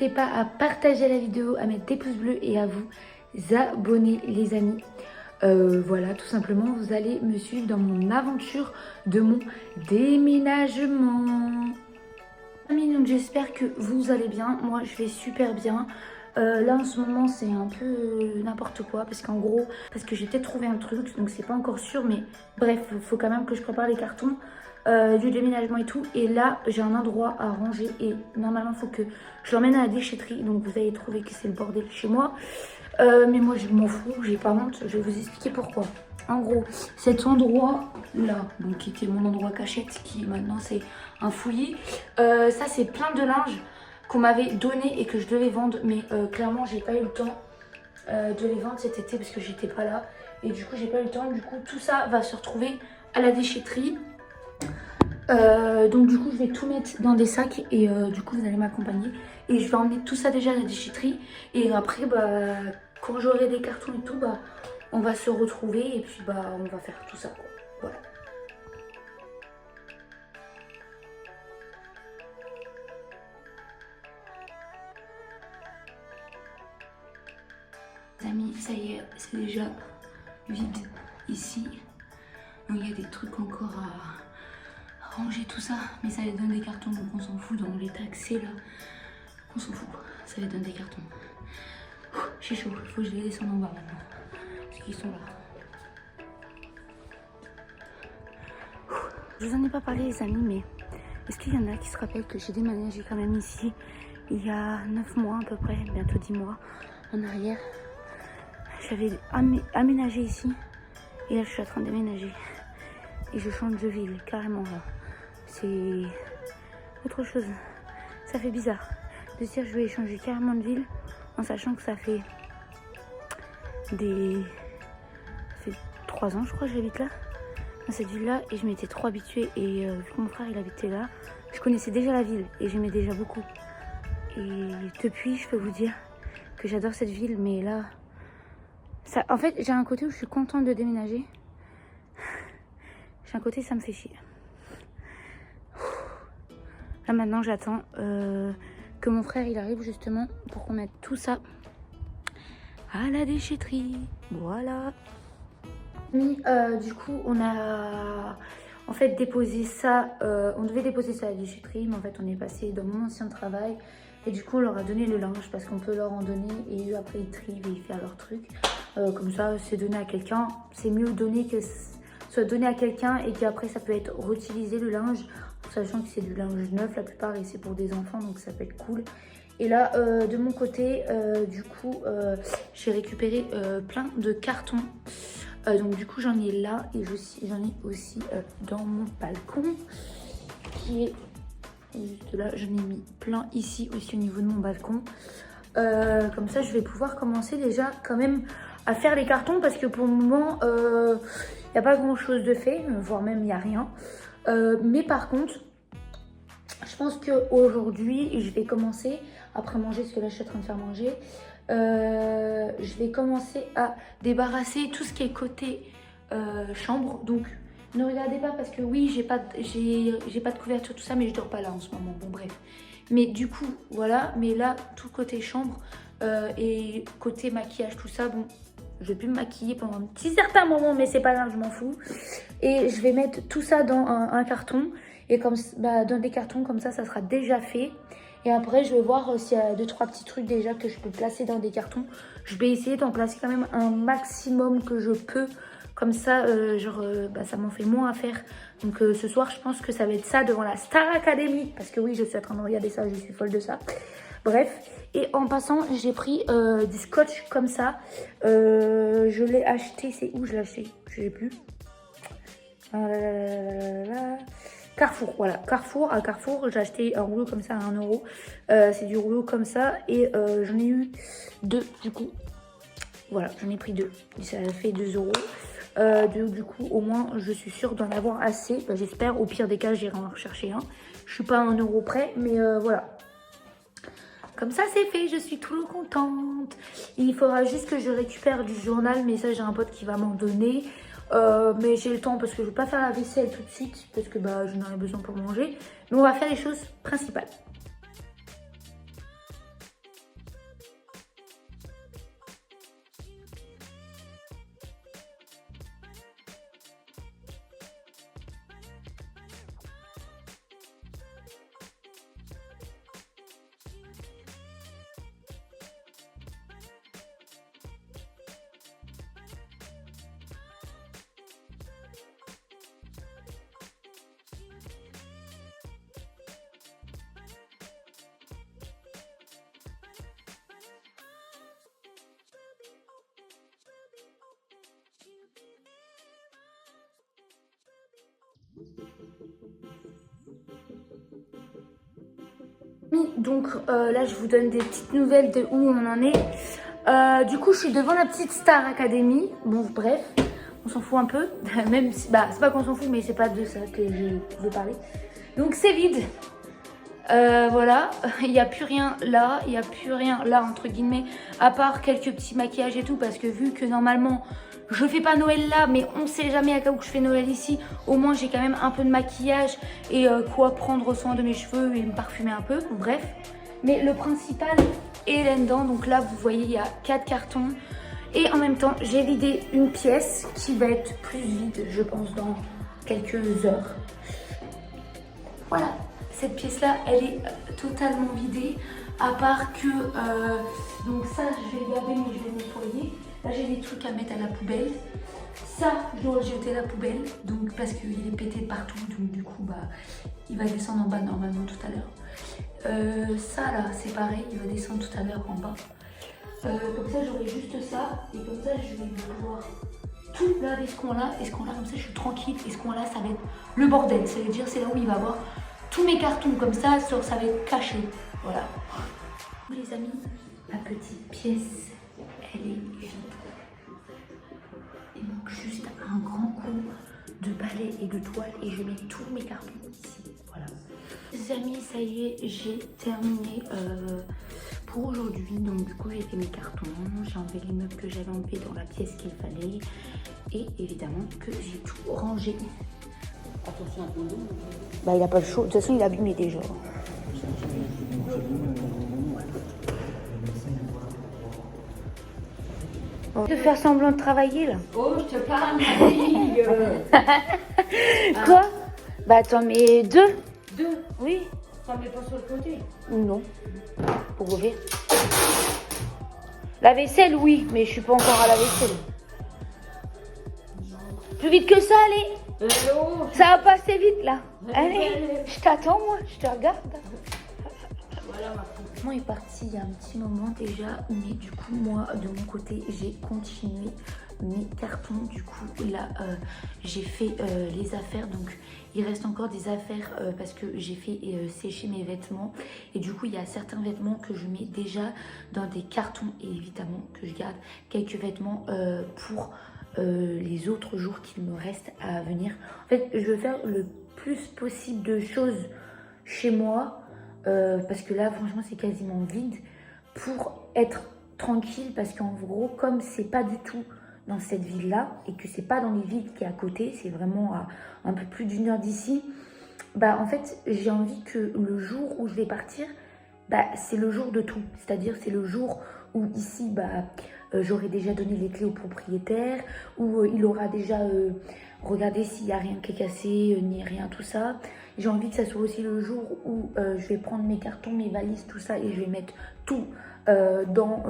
n'hésitez pas à partager la vidéo, à mettre des pouces bleus et à vous abonner les amis. Voilà, tout simplement, vous allez me suivre dans mon aventure de mon déménagement. Amis, donc j'espère que vous allez bien. Moi, je vais super bien. Là, en ce moment, c'est un peu n'importe quoi. Parce qu'en gros, parce que j'ai peut-être trouvé un truc. Donc, c'est pas encore sûr. Mais bref, il faut quand même que je prépare les cartons du déménagement et tout. Et là, j'ai un endroit à ranger. Et normalement, il faut que je l'emmène à la déchetterie. Donc, vous allez trouver que c'est le bordel chez moi. Mais moi, je m'en fous. J'ai pas honte. Je vais vous expliquer pourquoi. En gros, cet endroit-là, donc qui était mon endroit cachette, qui maintenant c'est un fouillis, ça c'est plein de linge qu'on m'avait donné et que je devais vendre, mais clairement j'ai pas eu le temps de les vendre cet été parce que j'étais pas là. Et du coup j'ai pas eu le temps, du coup tout ça va se retrouver à la déchetterie. Donc du coup je vais tout mettre dans des sacs et du coup vous allez m'accompagner. Et je vais emmener tout ça déjà à la déchetterie. Et après, bah, quand j'aurai des cartons et tout, bah, on va se retrouver et puis bah on va faire tout ça quoi. Voilà. Les amis, ça y est, c'est déjà vide ici. Donc il y a des trucs encore à ranger tout ça, mais ça les donne des cartons donc on s'en fout dans l'état que c'est là. On s'en fout, ça les donne des cartons. J'ai chaud, il faut que je les descende en bas maintenant. Parce qu'ils sont là. Je vous en ai pas parlé les amis, mais est-ce qu'il y en a qui se rappellent que j'ai déménagé quand même ici il y a 9 mois à peu près, bientôt 10 mois en arrière. J'avais aménagé ici et là je suis en train de déménager. Et je change de ville carrément là. C'est autre chose. Ça fait bizarre de se dire je vais changer carrément de ville en sachant que ça fait 3 ans je crois que j'habite là. Dans cette ville là et je m'étais trop habituée et vu que mon frère il habitait là, je connaissais déjà la ville et j'aimais déjà beaucoup. Et depuis je peux vous dire que j'adore cette ville, mais là ça, en fait j'ai un côté où je suis contente de déménager, j'ai un côté ça me fait chier. Là maintenant j'attends que mon frère il arrive justement pour qu'on mette tout ça à la déchetterie. Voilà. Du coup on a en fait déposé ça, on devait déposer ça à la déchetterie, mais en fait on est passé dans mon ancien travail et du coup on leur a donné le linge parce qu'on peut leur en donner et eux après ils trient et ils font leur truc. Comme ça c'est donné à quelqu'un, c'est mieux donné que soit donné à quelqu'un et qu'après ça peut être réutilisé le linge, sachant que c'est du linge neuf la plupart et c'est pour des enfants donc ça peut être cool. Et là de mon côté du coup j'ai récupéré plein de cartons. Donc du coup j'en ai là et j'en ai aussi dans mon balcon qui est juste là. J'en ai mis plein ici aussi au niveau de mon balcon. Comme ça je vais pouvoir commencer déjà quand même à faire les cartons parce que pour le moment il n'y a pas grand chose de fait, voire même il n'y a rien. Mais par contre je pense qu'aujourd'hui je vais commencer après manger parce que là je suis en train de faire manger. Je vais commencer à débarrasser tout ce qui est côté chambre. Donc ne regardez pas parce que oui j'ai pas de couverture tout ça, mais je dors pas là en ce moment. Bon bref. Mais du coup voilà, mais là tout côté chambre et côté maquillage tout ça, bon je vais plus me maquiller pendant un petit certain moment, mais c'est pas grave, je m'en fous. Et je vais mettre tout ça dans un carton et comme bah, dans des cartons comme ça sera déjà fait. Et après, je vais voir s'il y a 2-3 petits trucs déjà que je peux placer dans des cartons. Je vais essayer d'en placer quand même un maximum que je peux. Comme ça, bah, ça m'en fait moins à faire. Donc ce soir, je pense que ça va être ça devant la Star Academy. Parce que oui, je suis en train de regarder ça, je suis folle de ça. Bref, et en passant, j'ai pris du scotch comme ça. Je l'ai acheté, c'est où je l'ai acheté? Je ne sais plus. Carrefour, voilà, Carrefour, à Carrefour, j'ai acheté un rouleau comme ça à 1 euro. C'est du rouleau comme ça et j'en ai eu 2 du coup. Voilà, j'en ai pris 2. Ça fait 2 euros. Du coup, au moins, je suis sûre d'en avoir assez. Bah, j'espère, au pire des cas, j'irai en rechercher un. Je suis pas à 1 euro près, mais voilà. Comme ça, c'est fait, je suis trop contente. Il faudra juste que je récupère du journal, mais ça, j'ai un pote qui va m'en donner. Mais j'ai le temps parce que je ne vais pas faire la vaisselle tout de suite parce que bah, j'en aurai besoin pour manger. Mais on va faire les choses principales. Donc là je vous donne des petites nouvelles de où on en est. Du coup je suis devant la petite Star Academy. Bon bref, on s'en fout un peu. Même si, bah c'est pas qu'on s'en fout mais c'est pas de ça que je veux parler. Donc c'est vide. Voilà, il n'y a plus rien là, il n'y a plus rien là entre guillemets, à part quelques petits maquillages et tout, parce que vu que normalement je fais pas Noël là, mais on sait jamais à cas où je fais Noël ici, au moins j'ai quand même un peu de maquillage et quoi prendre soin de mes cheveux et me parfumer un peu, bref. Mais le principal est là-dedans, donc là vous voyez il y a 4 cartons et en même temps j'ai vidé une pièce qui va être plus vide je pense dans quelques heures. Voilà. Cette pièce-là, elle est totalement vidée, à part que, donc ça, je vais le garder, mais je vais le nettoyer. Là, j'ai des trucs à mettre à la poubelle. Ça, je dois le jeter à la poubelle, donc parce qu'il est pété de partout, donc du coup, bah, il va descendre en bas normalement tout à l'heure. Ça, là, c'est pareil, il va descendre tout à l'heure en bas. Comme ça, j'aurai juste ça, et comme ça, je vais pouvoir tout laver ce coin-là, et ce coin-là, comme ça, je suis tranquille, et ce coin-là, ça va être le bordel. Ça veut dire, c'est là où il va y avoir tous mes cartons comme ça va être caché. Voilà. Les amis, ma petite pièce, elle est vide. Il manque juste un grand coup de balai et de toile et je mets tous mes cartons ici. Voilà. Les amis, ça y est, j'ai terminé pour aujourd'hui. Donc du coup, j'ai fait mes cartons, j'ai enlevé les meubles que j'avais enlevés dans la pièce qu'il fallait et évidemment que j'ai tout rangé. Attention un peu d'eau. Bah il a pas le chaud, de toute façon il a abîmé déjà. De faire semblant de travailler là. Oh je te parle ma fille. Quoi? Bah t'en mets deux. Deux? Oui. T'en mets pas sur le côté? Non. Pour ouvrir. La vaisselle oui, mais je suis pas encore à la vaisselle. Plus vite que ça, allez. Hello. Ça va passer vite là. Allez, je t'attends moi, je te regarde. Voilà ma fille. Maman est partie il y a un petit moment déjà, mais du coup moi de mon côté j'ai continué mes cartons. Du coup là j'ai fait les affaires, donc il reste encore des affaires parce que j'ai fait sécher mes vêtements et du coup il y a certains vêtements que je mets déjà dans des cartons et évidemment que je garde quelques vêtements pour les autres jours qu'il me reste à venir. En fait je veux faire le plus possible de choses chez moi parce que là franchement c'est quasiment vide pour être tranquille, parce qu'en gros comme c'est pas du tout dans cette ville là et que c'est pas dans les villes qui est à côté, c'est vraiment à un peu plus d'1 heure d'ici, bah en fait j'ai envie que le jour où je vais partir, bah c'est le jour de tout, c'est-à-dire c'est le jour où ici bah j'aurai déjà donné les clés au propriétaire, où il aura déjà regardé s'il n'y a rien qui est cassé, ni rien, tout ça. J'ai envie que ça soit aussi le jour où je vais prendre mes cartons, mes valises, tout ça, et je vais mettre tout dans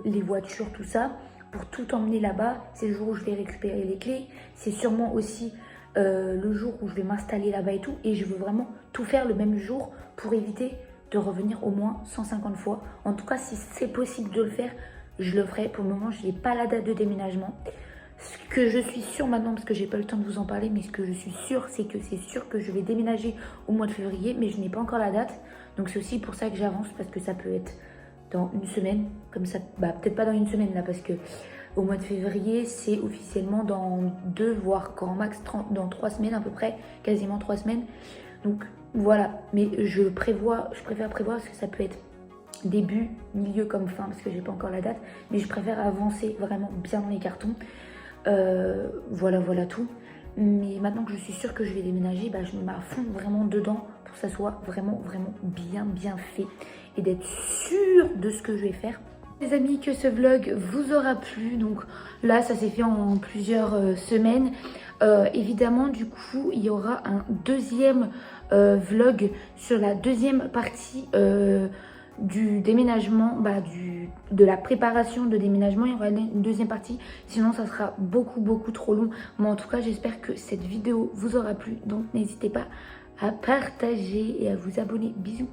les voitures, tout ça, pour tout emmener là-bas. C'est le jour où je vais récupérer les clés. C'est sûrement aussi le jour où je vais m'installer là-bas et tout. Et je veux vraiment tout faire le même jour pour éviter de revenir au moins 150 fois. En tout cas, si c'est possible de le faire, je le ferai. Pour le moment, je n'ai pas la date de déménagement. Ce que je suis sûre maintenant, parce que j'ai pas eu le temps de vous en parler, mais ce que je suis sûre, c'est sûr que je vais déménager au mois de février, mais je n'ai pas encore la date. Donc c'est aussi pour ça que j'avance, parce que ça peut être dans une semaine, comme ça, bah peut-être pas dans une semaine là, parce que au mois de février, c'est officiellement dans 2, voire grand max dans 3 semaines à peu près, quasiment 3 semaines. Donc voilà, mais je préfère prévoir parce que ça peut être début, milieu comme fin, parce que j'ai pas encore la date, mais je préfère avancer vraiment bien dans les cartons. Voilà tout. Mais maintenant que je suis sûre que je vais déménager, bah, je me mets à fond vraiment dedans pour que ça soit vraiment bien fait et d'être sûre de ce que je vais faire. Les amis, que ce vlog vous aura plu. Donc là ça s'est fait en plusieurs semaines. Évidemment du coup il y aura un deuxième vlog sur la deuxième partie du déménagement, de la préparation de déménagement. Il y aura une deuxième partie, sinon ça sera beaucoup trop long. Mais en tout cas j'espère que cette vidéo vous aura plu, donc n'hésitez pas à partager et à vous abonner. Bisous.